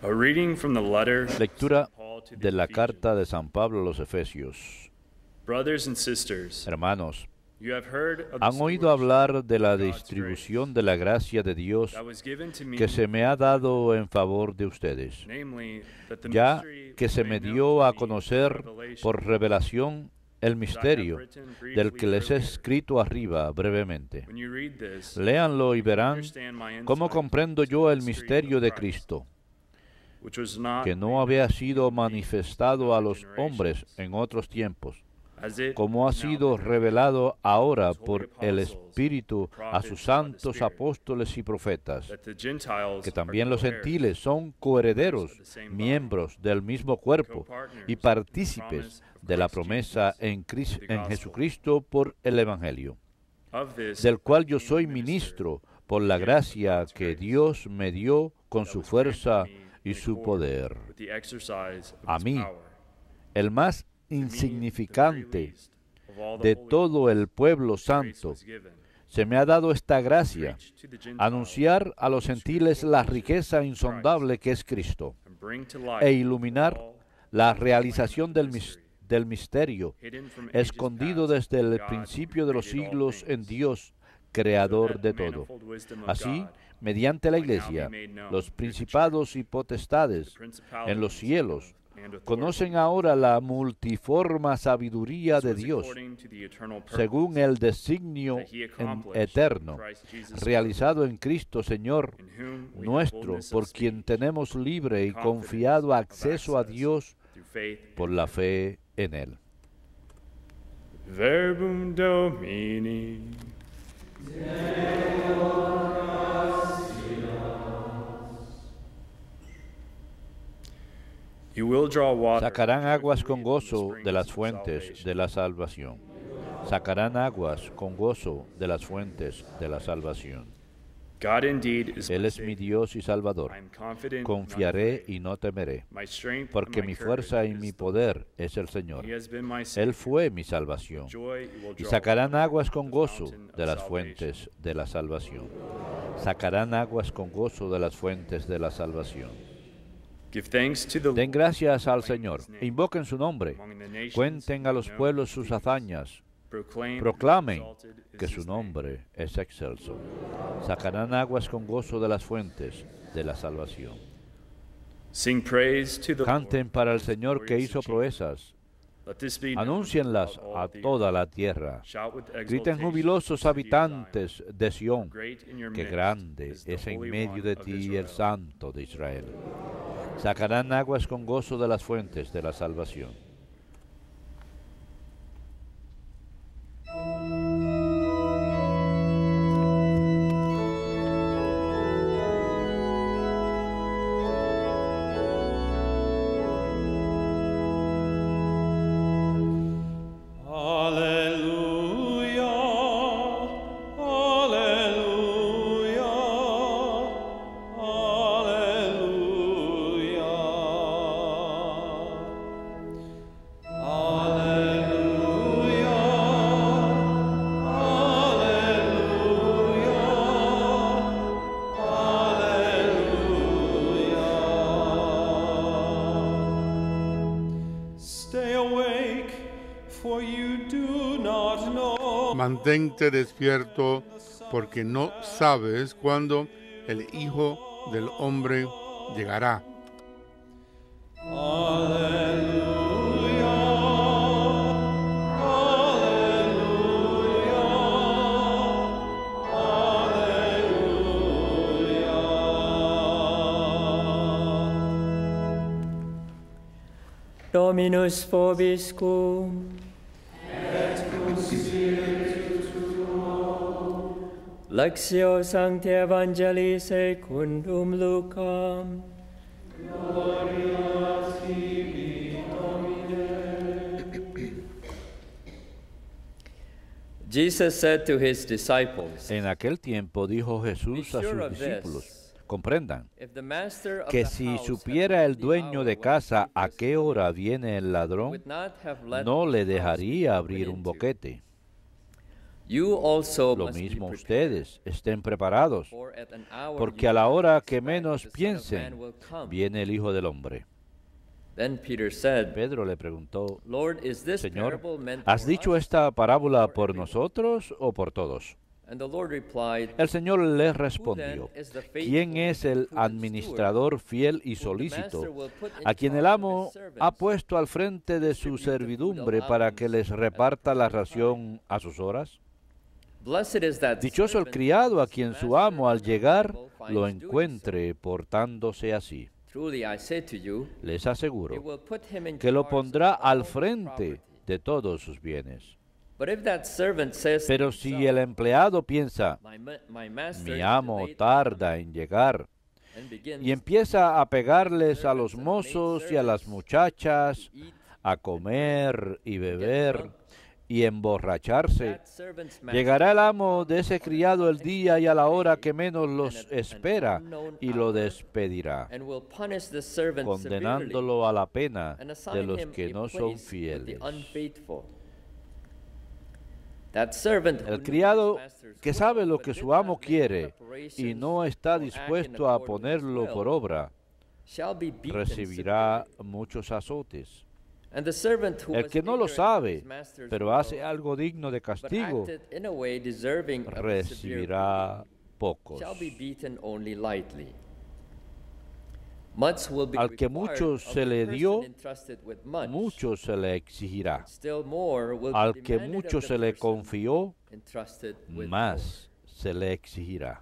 A reading from the letter Lectura Paul to the de la Ephesians. carta de San Pablo a los Efesios. Brothers and sisters, Hermanos, you have heard of the han oído stewardship hablar de la of God's distribución grace de la gracia de Dios that was given to me, que se me ha dado en favor de ustedes, namely, that the ya mystery que se was me made dio known a to me conocer by revelation, por revelación el which I have misterio written del briefly que les he earlier. escrito arriba brevemente. When you read this, Léanlo y you can verán understand my cómo insight comprendo into yo the el mystery misterio of de Christ, Cristo, which was not que no made había known sido to me manifestado a in los generations, hombres en otros tiempos, as it como ha has now sido been revelado ahora His holy por el apostles, Espíritu a prophets, sus by the santos Spirit, apóstoles y profetas, that the Gentiles que are también los co-heirs, gentiles son coherederos, of the same body, miembros del mismo cuerpo co-partners y in the partícipes promise of de la Christ promesa Jesus en, through the en gospel. Jesucristo por el Evangelio, Of this del cual I yo became soy a minister, ministro por la again, with gracia God's que grace, Dios me dio con that su was granted fuerza me y in su accord poder. with the exercise of A His mí, power. el más To me, the very insignificante least of all the de holy todo ones, el pueblo grace santo, was given, se me ha dado esta to gracia, preach to the Gentiles anunciar a los the gentiles spiritual la riches riqueza of Christ, insondable que es Cristo, and bring to light e iluminar all la the realización plan of the mystery, del misterio, hidden from ages escondido past desde in el God principio who de los created all siglos en things, Dios, so creador that de the todo. manifold wisdom of Así, God mediante la might now be Iglesia, made known los through the principados y church, the potestades en los principalities cielos and conocen authorities, ahora la multiforme sabiduría This de was Dios, according to the eternal según purpose el designio that He accomplished eterno, in Christ Jesus, realizado en Cristo Señor in whom we have nuestro, boldness of por quien speech tenemos libre y and confiado confidence of acceso a access Dios through faith por in la Him. fe en Él. Verbum Domini. You will draw water Sacarán aguas con joyfully from the gozo de las springs of fuentes salvation. de la salvación. Sacarán aguas con gozo de las fuentes de la salvación. God indeed is Él my es mi Savior. Dios y I Salvador. am confident, not Confiaré afraid. y no temeré, My strength porque and my mi fuerza courage y mi is the poder es el Señor. He has been my Él Savior. fue mi salvación. Joy it will Y draw sacarán water aguas from con the gozo fountain of de las salvation. fuentes de la salvación. Sacarán aguas con gozo de las fuentes de la salvación. Give thanks to the Den Lord, gracias al proclaim Señor, His name. invoquen su nombre, Among the nations, cuenten a los known pueblos His sus deeds. hazañas, Proclaim proclamen exalted is que su His name. nombre es excelso. Sacarán aguas con gozo de las fuentes de la salvación. Sing praise to the Canten Lord, para el His Señor que glorious hizo achievements. proezas. Let this be known Anúncienlas throughout a all the toda earth. la tierra. Shout with Griten exultation jubilosos in the city of habitantes de Zion. Sión, Great in your que midst grande is the es en Holy medio One de of ti Israel. el Santo de Israel. Sacarán aguas con gozo de las fuentes de la salvación. Alleluia, alleluia, alleluia. Alleluia, alleluia. Stay awake, for you do not know. Mantente despierto, porque no sabes cuándo el Hijo del Hombre llegará. Alleluia, alleluia, alleluia. Dominus vobiscum. Lectio Sancti Evangelii secundum Lucam. Jesus said to his disciples, En aquel tiempo dijo "Be Jesús a sure sus of discípulos, this, comprendan if the master of que the si house had supiera known el the dueño hour de when casa the a thief qué was hora coming, viene el he ladrón, would not have let no the le house be dejaría broken abrir un into. boquete. You also Lo must be mismo prepared, ustedes, estén preparados, for at an hour porque you a la will hora not que expect menos the Son of Man piensen, will come." viene el Hijo del Hombre. Then Peter said, Pedro le preguntó, "Lord, is this Señor, parable meant ¿has for dicho us esta parábola or por everyone?" nosotros o por todos? And the Lord replied, El Señor le "Who then respondió, is the faithful ¿quién es and el prudent administrador fiel y steward, whom the solícito, master will put in a quien el charge of amo his servants ha puesto al frente de su distribute the food servidumbre para que les allowance at the reparta la proper time? ración a sus horas? Blessed is that Dichoso el servant criado a whose quien su master amo al on llegar arrival finds lo doing so. encuentre portándose así. Truly I say to you, Les he aseguro will put him in que lo charge pondrá of all al his frente property. de todos sus bienes. But if that servant says to Pero si himself, el empleado piensa, my master mi is amo delayed in tarda en llegar, coming," and begins y empieza a pegarles a los servants and mozos y a las maidservants muchachas, to eat, a comer y beber y emborracharse, that servant's master llegará el amo de ese criado el día y a la hora que menos los espera y lo despedirá, and will punish the servant severely condenándolo a la pena and de assign los him que a no son place with the fieles. unfaithful. That servant who El knew criado his master's que will, sabe lo but que did su not amo make quiere y preparations no está or act in dispuesto a accordance with his ponerlo will, por obra, shall be beaten recibirá severely. muchos azotes. And the servant who El was que no lo ignorant of sabe, his master's pero will, hace algo digno de but castigo, acted in a way deserving of a severe recibirá pocos. shall be beaten only lightly. Much will be Al que required mucho of se the le person dio, entrusted with much. mucho se le exigirá. Still more will Al be que demanded mucho of the se le person confió, entrusted with más se le exigirá.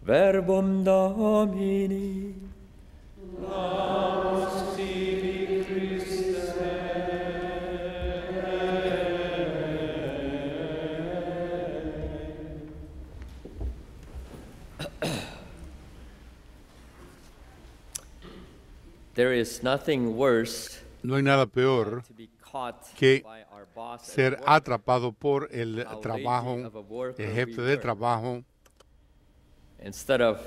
more. Verbum Domini. There is nothing worse No hay nada peor to be caught que by our boss at ser work, atrapado por el a lady trabajo, of a worker el jefe we de were. trabajo. Instead of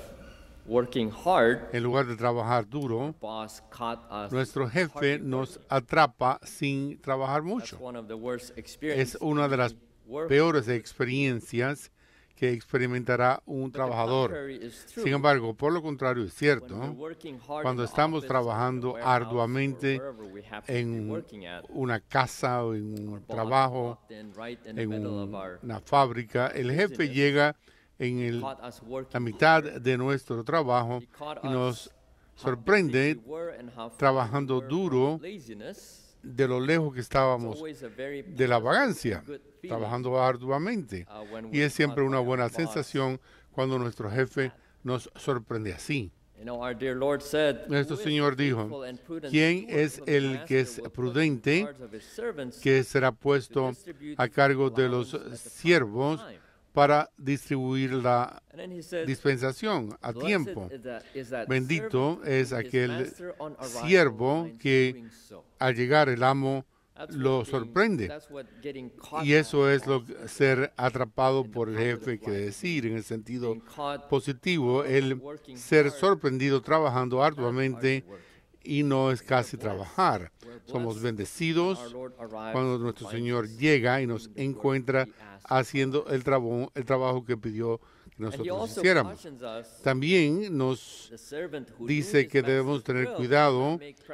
working hard, En lugar de trabajar duro, boss caught us nuestro jefe hardly nos working. atrapa sin trabajar That's mucho. one of the worst experiences Es una de las work. peores experiencias que experimentará un But the trabajador. contrary is true. Sin embargo, por lo contrario, es When cierto, we're working hard cuando in the estamos office, trabajando or the warehouse, arduamente or wherever we happen to be en working at, una casa o en our un boss trabajo, walked in right in the en middle of our una fábrica, el jefe business, llega en caught us la working mitad hard. de nuestro trabajo He caught y nos us how busy sorprende we were and how far trabajando we were from duro laziness. de lo lejos que It's estábamos always a very de la pleasant, vagancia, good feeling, trabajando arduamente. when Y we're es siempre caught una by our buena boss. sensación cuando nuestro jefe nos sorprende así. You know, our dear Lord said, Nuestro "Who is Señor the dijo, faithful and prudent ¿quién steward es whom the el que es master will put in prudente charge of his servants que será to puesto distribute a the cargo de los allowance at the proper siervos time?" para distribuir la And then he said, dispensación a "Blessed tiempo? is that Bendito servant es whom his aquel master on arrival siervo finds que doing so." Al llegar el amo That's lo what being- sorprende. that's what getting caught Y eso by es lo boss is. ser atrapado in the por el positive jefe, quiere light. decir, en el sentido Being caught positivo, el working ser hard, sorprendido trabajando not arduamente hard work. y no es casi blessed. trabajar. We're Somos blessed bendecidos when our Lord arrives cuando and nuestro finds Señor us llega y nos doing the work encuentra he asked of haciendo us. el trabajo que pidió que And he nosotros also hiciéramos. cautions us, También nos the servant who knew dice his que master's debemos tener will cuidado and make que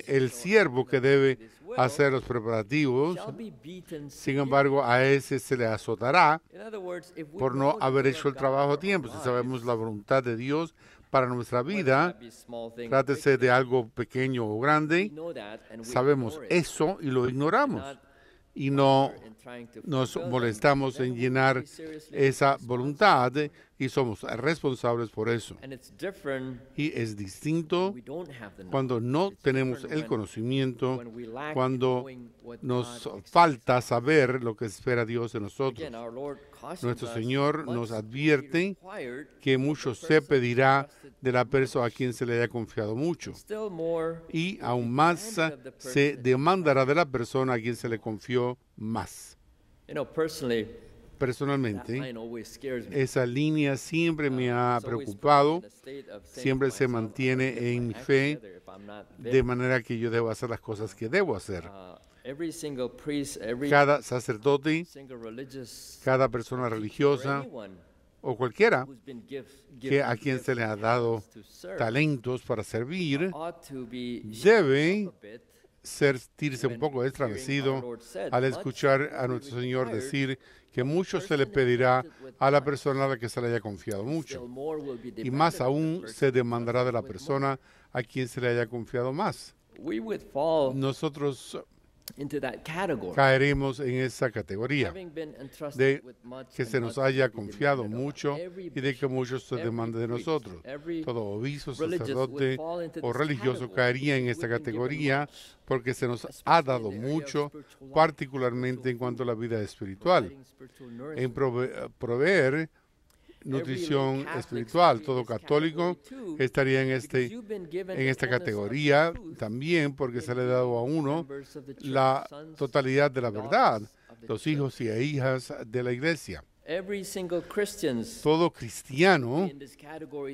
preparations el so siervo as que to debe fulfill his will hacer los preparativos, shall be beaten sin severely. embargo, a ese se le azotará In other words, if we por know no the haber will hecho of el trabajo God a tiempo. for Si our sabemos lives, la voluntad de Dios para nuestra whether vida, that be small thing or trátese big de thing, algo pequeño o we grande, know that and we sabemos ignore it, eso y lo ignoramos. not Y no bother in trying to nos fulfill them, molestamos then en we llenar be seriously esa responsible. voluntad y somos responsables por eso. And it's different Y es distinto when we don't have the cuando knowledge. no It's tenemos different el when- conocimiento, when we lack in cuando knowing what nos God expects falta of us. saber lo que espera Dios de nosotros. Again, our Lord cautions Nuestro us, Señor much nos will be advierte required que of the mucho se person pedirá entrusted de la with persona a much. quien se le haya confiado mucho. Still more Y will be aún más demanded of the se person demandará de la persona a quien se le confió más. You know, personally, that Personalmente, line always scares me. esa línea siempre me ha It's always preocupado, put me in a state of saying siempre to se myself, "I'm gonna mantiene get my en mi act fe, together if I'm not de there." manera que yo debo hacer las cosas que debo hacer. Every single priest, every Cada sacerdote, single religious, cada persona or religiosa anyone o cualquiera who's been a quien se le ha dado to serve talentos para servir, ought to be debe a bit sentirse un poco estremecido al escuchar a nuestro Señor decir que mucho se le pedirá a la persona a la que se le haya confiado mucho, still more will be y más demanded of aún the person se demandará de la with more. persona a quien se le haya confiado más. We would fall Nosotros into that category. caeremos en esa categoría Having been entrusted de with much que and se nos much haya to be confiado demanded of mucho every y de que mucho se every demande de priest, nosotros. every Todo obispo, religious sacerdote would fall into o this religioso category. caería en We've esta been given categoría much, porque se nos ha especially dado in the area of mucho, spiritual life, particularmente en cuanto a la vida espiritual, providing spiritual en nourishment. proveer nutrición espiritual. Todo católico estaría en esta categoría también porque se le ha dado a uno la totalidad de la verdad, los hijos y hijas de la iglesia. Todo cristiano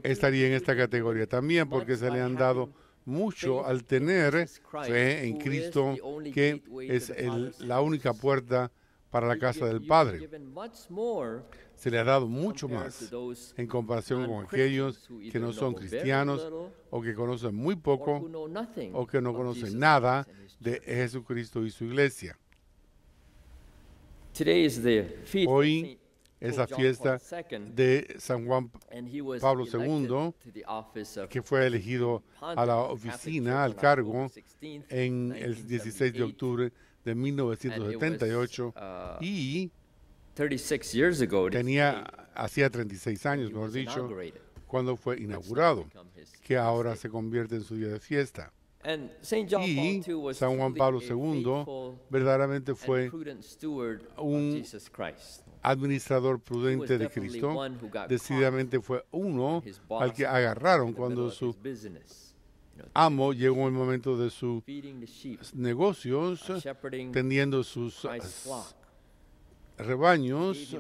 estaría en esta categoría también porque se le han dado mucho al tener fe en Cristo, que es la única puerta para la casa del Padre. Se le ha dado mucho más en comparación con aquellos que no son cristianos o que conocen muy poco o que no conocen nada de Jesucristo y su iglesia. Hoy es la fiesta de San Juan Pablo II, que fue elegido a la oficina, al cargo, en el 16 de octubre de 1978 y hacía 36 años, mejor dicho, cuando fue inaugurado, que ahora se convierte en su día de fiesta. Y San Juan Pablo II verdaderamente fue un administrador prudente de Cristo. Decididamente fue uno al que agarraron cuando su amo llegó el momento de sus negocios, tendiendo sus rebaños,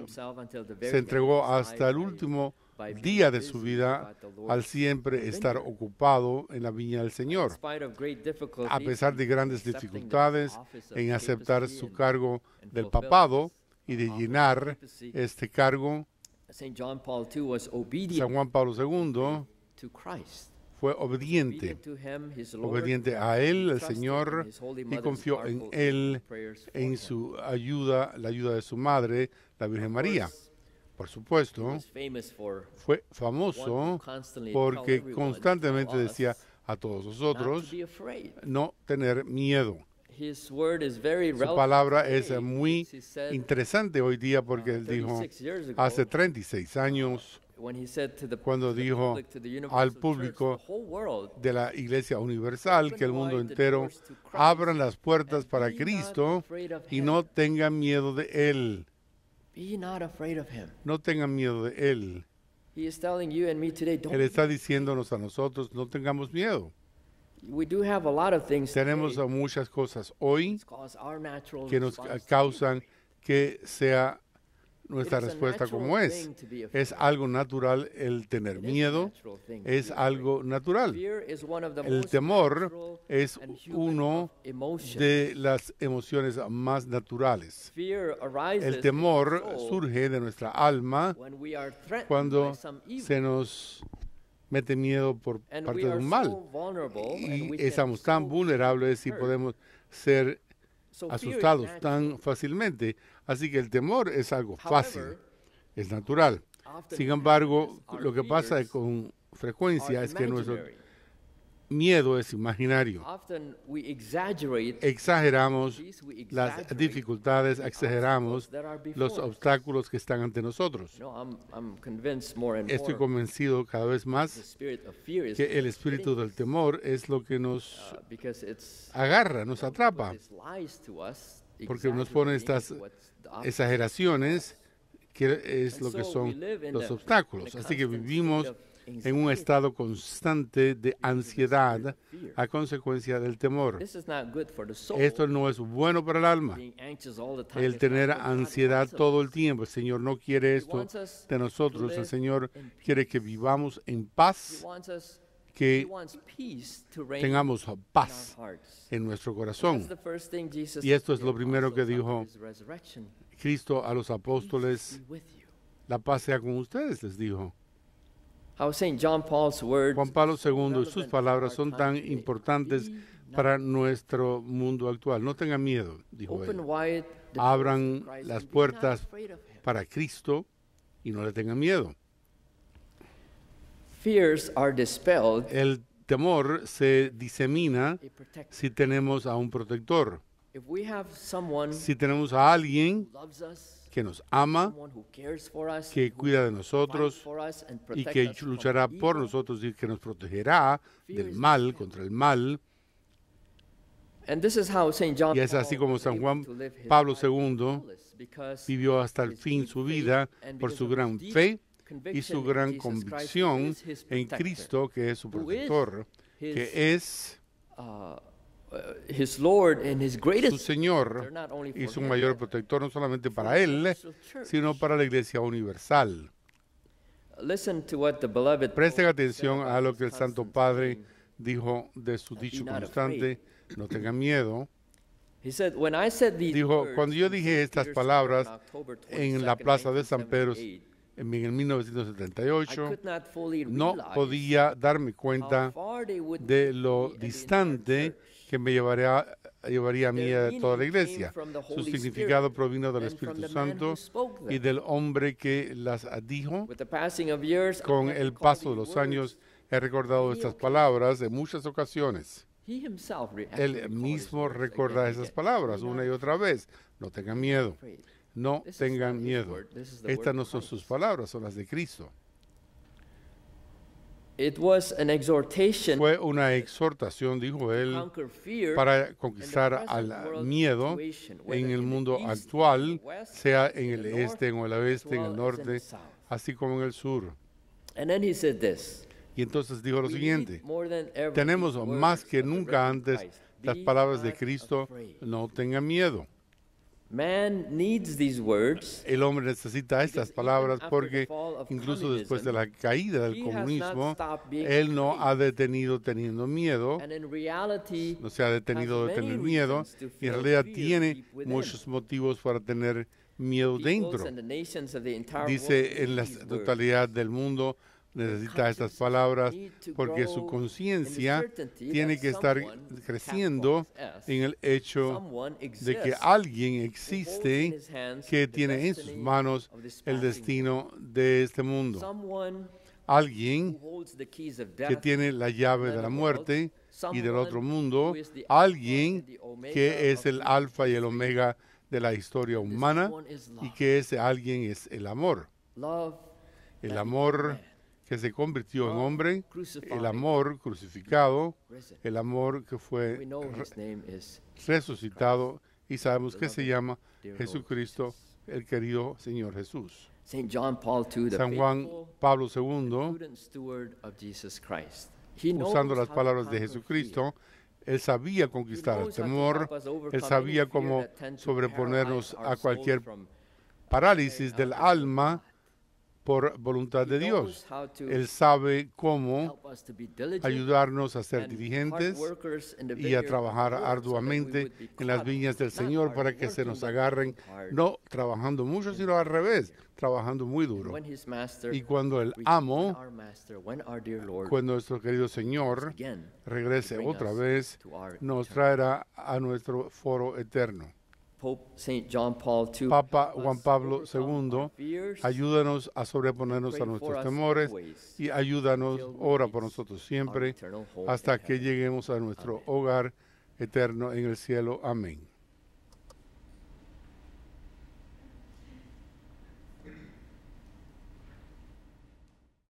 se entregó hasta el último día de su vida al siempre estar ocupado en la viña del Señor. A pesar de grandes dificultades en aceptar su cargo del papado y de llenar este cargo, San Juan Pablo II fue obediente a él, al Señor, y confió en él, en su ayuda, la ayuda de su madre, la Virgen María. Por supuesto, fue famoso porque constantemente decía a todos nosotros no tener miedo. Su palabra es muy interesante hoy día porque él dijo hace 36 años, cuando dijo al público de la Iglesia Universal que el mundo entero abran las puertas para Cristo y no tengan miedo de Él. No tengan miedo de Él. Él está diciéndonos a nosotros, no tengamos miedo. Tenemos muchas cosas hoy que nos causan que sea nuestra respuesta como es. Es algo natural el tener miedo, es algo natural. El temor es uno de las emociones más naturales. El temor surge de nuestra alma cuando se nos mete miedo por parte de un mal. Y estamos tan vulnerables y podemos ser asustados tan fácilmente. Así que el temor es algo fácil, es natural. Sin embargo, lo que pasa con frecuencia es que nuestro miedo es imaginario. Exageramos las dificultades, exageramos los obstáculos que están ante nosotros. Estoy convencido cada vez más que el espíritu del temor es lo que nos agarra, nos atrapa, porque nos pone estas exageraciones que es lo que son los obstáculos. Así que vivimos en un estado constante de ansiedad a consecuencia del temor. Esto no es bueno para el alma. El tener ansiedad todo el tiempo. El Señor no quiere esto de nosotros. El Señor quiere que vivamos en paz. que tengamos paz en nuestro corazón. Y esto es lo primero que dijo Cristo a los apóstoles: la paz sea con ustedes, les dijo. Juan Pablo II y sus palabras son tan importantes para nuestro mundo actual. No tengan miedo, dijo él. Abran las puertas para Cristo y no le tengan miedo. El temor se disemina si tenemos a un protector. Si tenemos a alguien que nos ama, que cuida de nosotros y que luchará por nosotros y que nos protegerá del mal, contra el mal. Y es así como San Juan Pablo II vivió hasta el fin su vida por su gran fe y su gran convicción en Cristo, que es su protector, que es su Señor y su mayor protector, no solamente para Él, sino para la Iglesia universal. Presten atención a lo que el Santo Padre dijo de su dicho constante: no tengan miedo. Dijo, cuando yo dije estas palabras en la plaza de San Pedro en el 1978, no podía darme cuenta de lo distante que me llevaría a mí de toda la iglesia. Su significado provino del Espíritu Santo y del hombre que las dijo. Con el paso de los años he recordado estas palabras en muchas ocasiones. Él mismo recuerda esas palabras una y otra vez. No tengan miedo. No tengan miedo. Estas no son sus palabras, son las de Cristo. Fue una exhortación, dijo él, para conquistar al miedo en el mundo actual, sea en el este, en el oeste, en el norte, así como en el sur. Y entonces dijo lo siguiente: tenemos más que nunca antes las palabras de Cristo: no tengan miedo. El hombre necesita estas palabras porque incluso después de la caída del comunismo, él no ha detenido teniendo miedo, no se ha detenido de tener miedo, y en realidad tiene muchos motivos para tener miedo dentro. Dice, en la totalidad del mundo necesita estas palabras porque su conciencia tiene que estar creciendo en el hecho de que alguien existe que tiene en sus manos el destino de este mundo. Alguien que tiene la llave de la muerte y del otro mundo. Alguien que es el alfa y el omega de la historia humana, y que ese alguien es el amor. El amor que se convirtió en hombre, el amor crucificado, el amor que fue resucitado, y sabemos que se llama Jesucristo, el querido Señor Jesús. San Juan Pablo II, usando las palabras de Jesucristo, él sabía conquistar el temor, él sabía cómo sobreponernos a cualquier parálisis del alma por voluntad de Dios. Él sabe cómo ayudarnos a ser diligentes y a trabajar arduamente en las viñas del Señor para que se nos agarren, no trabajando mucho, sino al revés, trabajando muy duro. Y cuando el amo, cuando nuestro querido Señor regrese otra vez, nos traerá a nuestro foro eterno. Papa Juan Pablo II, ayúdanos a sobreponernos a nuestros temores y ayúdanos, ora por nosotros siempre, hasta que lleguemos a nuestro hogar eterno en el cielo. Amén.